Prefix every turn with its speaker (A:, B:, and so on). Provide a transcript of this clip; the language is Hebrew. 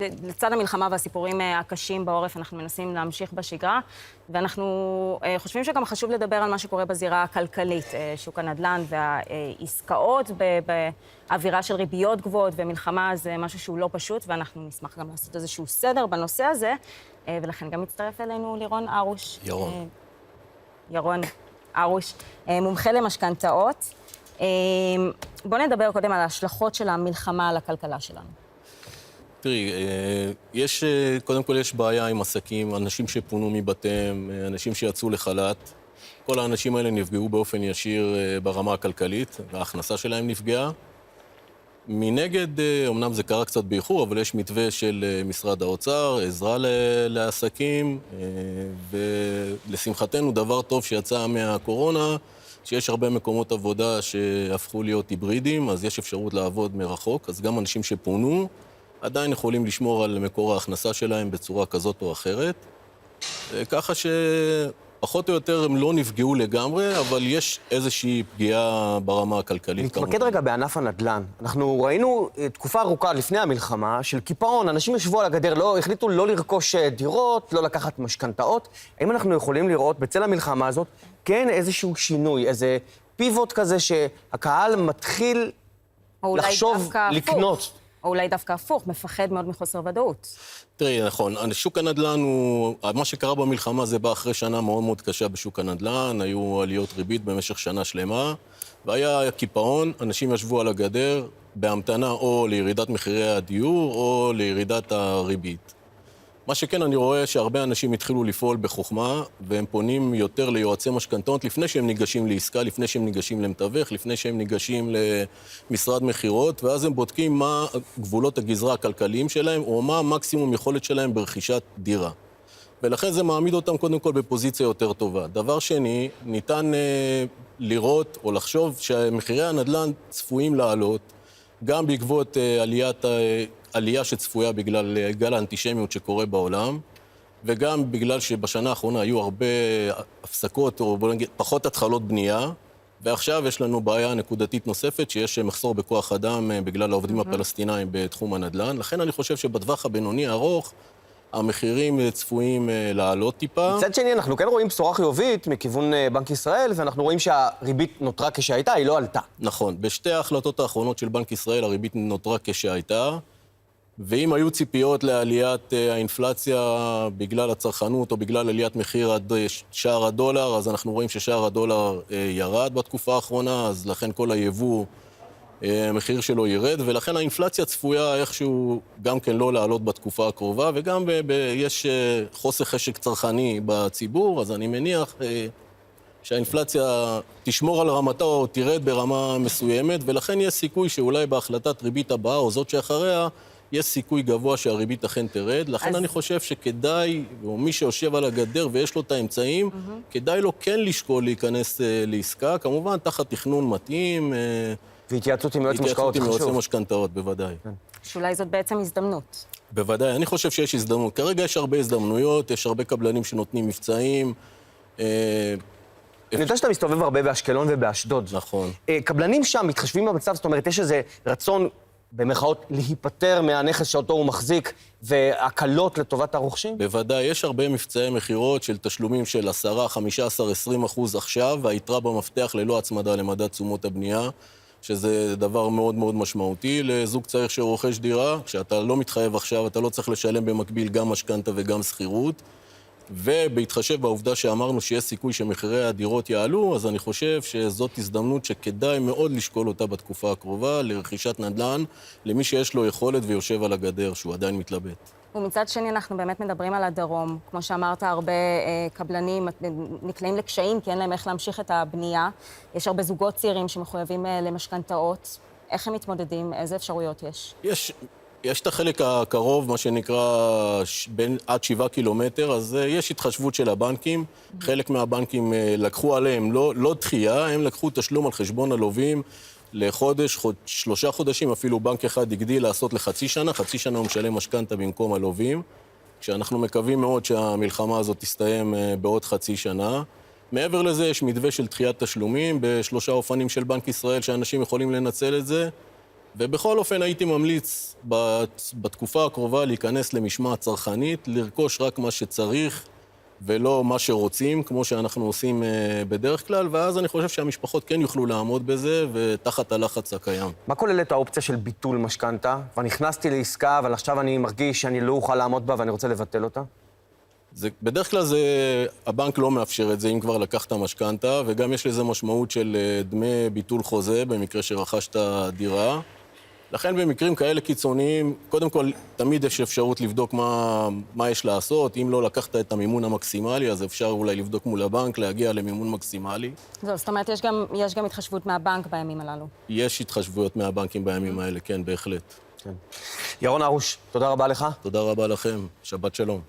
A: לצד המלחמה והסיפורים הקשים בעורף, אנחנו מנסים להמשיך בשגרה, ואנחנו חושבים שגם חשוב לדבר על מה שקורה בזירה הכלכלית, שוק הנדל"ן והעסקאות באווירה של ריביות גבוהות ומלחמה, זה משהו שהוא לא פשוט, ואנחנו נשמח גם לעשות איזשהו סדר בנושא הזה, ולכן גם מצטרף אלינו לירון ארוש. ירון ארוש, מומחה למשכנתאות. בואו נדבר קודם על ההשלכות של המלחמה על הכלכלה שלנו.
B: תראי, קודם כל יש בעיה עם עסקים, אנשים שפונו מבתיהם, אנשים שיצאו לחל"ת. כל האנשים האלה נפגעו באופן ישיר ברמה הכלכלית, וההכנסה שלהם נפגעה. מנגד, אמנם זה קרה קצת באיחור, אבל יש מתווה של משרד האוצר, עזרה לעסקים, ולשמחתנו דבר טוב שיצא מהקורונה, שיש הרבה מקומות עבודה שהפכו להיות היברידים, אז יש אפשרות לעבוד מרחוק, אז גם אנשים שפונו, עדיין יכולים לשמור על מקור ההכנסה שלהם בצורה כזאת או אחרת. ככה שפחות או יותר הם לא נפגעו לגמרי, אבל יש איזושהי פגיעה ברמה הכלכלית.
C: נתמקד רגע בענף הנדל"ן. אנחנו ראינו תקופה ארוכה לפני המלחמה של קיפאון, אנשים ישבו על הגדר, החליטו לא לרכוש דירות, לא לקחת משכנתאות. האם אנחנו יכולים לראות בצל המלחמה הזאת כן איזשהו שינוי, איזה פיבוט כזה שהקהל מתחיל לחשוב לקנות?
A: או אולי דווקא הפוך, מפחד מאוד מחוסר ודאות.
B: תראי, נכון, שוק הנדל"ן הוא, מה שקרה במלחמה זה בא אחרי שנה מאוד מאוד קשה בשוק הנדל"ן, היו עליות ריבית במשך שנה שלמה, והיה קיפאון, אנשים ישבו על הגדר בהמתנה או לירידת מחירי הדיור או לירידת הריבית. מה שכן, אני רואה שהרבה אנשים התחילו לפעול בחוכמה, והם פונים יותר ליועצי משכנתאות לפני שהם ניגשים לעסקה, לפני שהם ניגשים למתווך, לפני שהם ניגשים למשרד מחירות, ואז הם בודקים מה גבולות הגזרה הכלכליים שלהם, או מה המקסימום יכולת שלהם ברכישת דירה. ולכן זה מעמיד אותם קודם כל בפוזיציה יותר טובה. דבר שני, ניתן לראות או לחשוב שמחירי הנדל"ן צפויים לעלות, גם בעקבות עלייה שצפויה בגלל גל האנטישמיות שקורה בעולם, וגם בגלל שבשנה האחרונה היו הרבה הפסקות, או בוא נגיד, פחות התחלות בנייה, ועכשיו יש לנו בעיה נקודתית נוספת, שיש מחסור בכוח אדם בגלל העובדים הפלסטינאים בתחום הנדל"ן. לכן אני חושב שבטווח הבינוני הארוך, המחירים צפויים לעלות טיפה.
C: מצד שני, אנחנו כן רואים בשורה חיובית מכיוון בנק ישראל, ואנחנו רואים שהריבית נותרה כשהייתה, היא לא עלתה.
B: נכון. בשתי ההחלטות האחרונות של בנק ישראל, הריבית נותרה כשהייתה, ואם היו ציפיות לעליית האינפלציה בגלל הצרכנות או בגלל עליית מחיר שער הדולר, אז אנחנו רואים ששער הדולר ירד בתקופה האחרונה, אז לכן כל היבוא, המחיר שלו ירד, ולכן האינפלציה צפויה איכשהו גם כן לא לעלות בתקופה הקרובה, וגם יש חוסר חשק צרכני בציבור, אז אני מניח שהאינפלציה תשמור על רמתה או תרד ברמה מסוימת, ולכן יש סיכוי שאולי בהחלטת ריבית הבאה או זאת שאחריה, יש סיכוי גבוה שהריבית אכן תרד. לכן אני חושב שכדאי, או מי שיושב על הגדר ויש לו את האמצעים, כדאי לו כן לשקול להיכנס לעסקה, כמובן תחת תכנון מתאים,
C: והתייעצות עם יועץ משכנתאות חשוב.
B: התייעצות עם יועצי משכנתאות, בוודאי.
A: שאולי זאת בעצם הזדמנות.
B: בוודאי, אני חושב שיש הזדמנות. כרגע יש הרבה הזדמנויות, יש הרבה קבלנים שנותנים מבצעים.
C: אני יודע שאתה מסתובב הרבה באשקלון ובאשדוד.
B: נכון.
C: קבלנים שם מתחשבים במצב, זאת אומרת, יש איזה רצון, במרכאות, להיפטר מהנכס שאותו הוא מחזיק, והקלות לטובת הרוכשים?
B: בוודאי, יש הרבה מבצעי מחירות של תשלומים של 10, 15, 20% עכשיו, והיתרה במפתח ללא הצמדה למדד תשומות הבנייה, שזה דבר מאוד מאוד משמעותי לזוג צעיר שרוכש דירה, כשאתה לא מתחייב עכשיו, אתה לא צריך לשלם במקביל גם משכנתה וגם שכירות, ובהתחשב בעובדה שאמרנו שיש סיכוי שמחירי הדירות יעלו, אז אני חושב שזאת הזדמנות שכדאי מאוד לשקול אותה בתקופה הקרובה, לרכישת נדל"ן, למי שיש לו יכולת ויושב על הגדר, שהוא עדיין מתלבט.
A: ומצד שני, אנחנו באמת מדברים על הדרום. כמו שאמרת, הרבה קבלנים נקלעים לקשיים, כי אין להם איך להמשיך את הבנייה. יש הרבה זוגות צעירים שמחויבים למשכנתאות. איך הם מתמודדים? איזה אפשרויות יש?
B: יש את החלק הקרוב, מה שנקרא עד 7 קילומטר, אז יש התחשבות של הבנקים. חלק מהבנקים לקחו עליהם לא דחייה, הם לקחו תשלום על חשבון הלווים לחודש, 3 חודשים, אפילו בנק אחד הגדיל לעשות לחצי שנה, חצי שנה הוא משלם משכנתה במקום הלווים, כשאנחנו מקווים מאוד שהמלחמה הזאת תסתיים בעוד חצי שנה. מעבר לזה יש מתווה של דחיית תשלומים ב3 אופנים של בנק ישראל שאנשים יכולים לנצל את זה, ובכל אופן הייתי ממליץ בתקופה הקרובה להיכנס למשמעת צרכנית, לרכוש רק מה שצריך ולא מה שרוצים, כמו שאנחנו עושים בדרך כלל, ואז אני חושב שהמשפחות כן יוכלו לעמוד בזה, ותחת הלחץ הקיים.
C: מה כוללת האופציה של ביטול משכנתה? כבר נכנסתי לעסקה, אבל עכשיו אני מרגיש שאני לא אוכל לעמוד בה ואני רוצה לבטל אותה?
B: בדרך כלל הבנק לא מאפשר את זה אם כבר לקחת משכנתה, וגם יש לזה משמעות של דמי ביטול חוזה במקרה שרכשת דירה. לכן במקרים כאלה קיצוניים, קודם כל, תמיד יש אפשרות לבדוק מה יש לעשות. אם לא לקחת את המימון המקסימלי, אז אפשר אולי לבדוק מול הבנק, להגיע למימון מקסימלי.
A: זאת אומרת, יש גם התחשבות מהבנק בימים הללו.
B: יש התחשבויות מהבנקים בימים האלה, כן, בהחלט.
C: כן. ירון הרוש, תודה רבה לך.
B: תודה רבה לכם, שבת שלום.